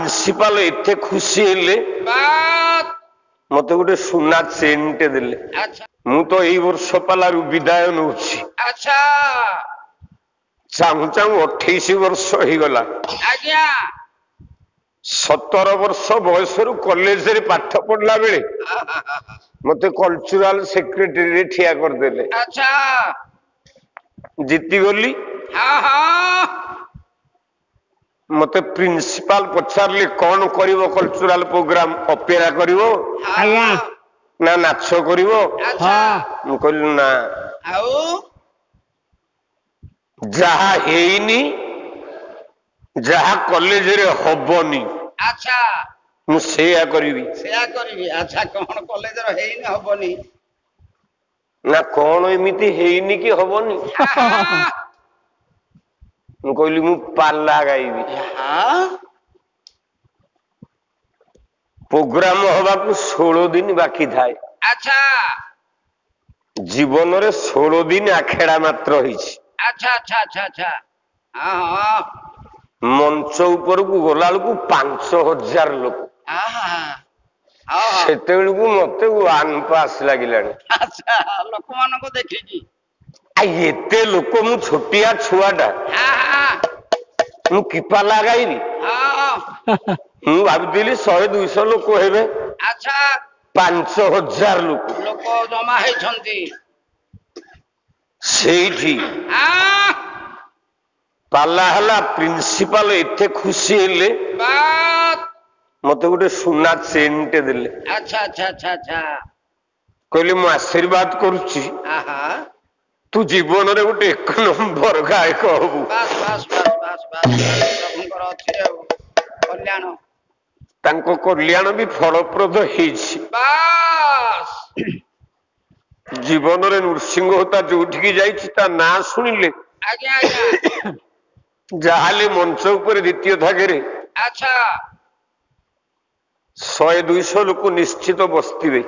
Principal एते खुशी हेले मत गोटे सुना चेनटे देले। मु तो यही वर्ष पालारू विदाय नौ चाहू चाहू 28 वर्ष हो गला। 17 वर्ष बयस कॉलेज रे पाठ पढ़ला बेले मते कल्चरल सेक्रेटरी रे ठिया कर देले। जीती गली। मते प्रिंसिपल पचारले कौन करिवो कल्चरल प्रोग्राम अपेरा करिवो ना नाच करिवो। मु कहली ना जहा हेइनी जहा कॉलेज रे हबनी मु सेया करिवि। अच्छा कौन कॉलेज रे हेइनी हबनी ना कौन एमिति हेइनी कि हबनी। मु कहली मु पाला गाइबी। प्रोग्राम हवा को 16 दिन बाकी थाए। जीवन रे 16 दिन आखेड़ा मात्र होइछि। मंच ऊपर को गला को 5000 लोक सेते को मते वन पास लागिलानी। लोक मान को देखिकी एते लोक मु छोटिया छुआटा मु किपा लगाइबी। मु भाबुଥିଲି 100-200 लोक हेबे। 5000 लोक जमा हेछंती सेठी पाला हला। प्रिंसिपल एते खुशी हेले मते गोटे सुना चेनटे देले। कहले मु आशीर्वाद करूची तू जीवन रे गोटे 1 नंबर गायक हबु। तांको कल्याण भी फलप्रद हेछि। जीवन रे नृसिंह होता जोठी जाइछि ता ना सुनिले जाहाले मंच ऊपर द्वितीय भागरे 100-200 लोक निश्चित बसतिबे।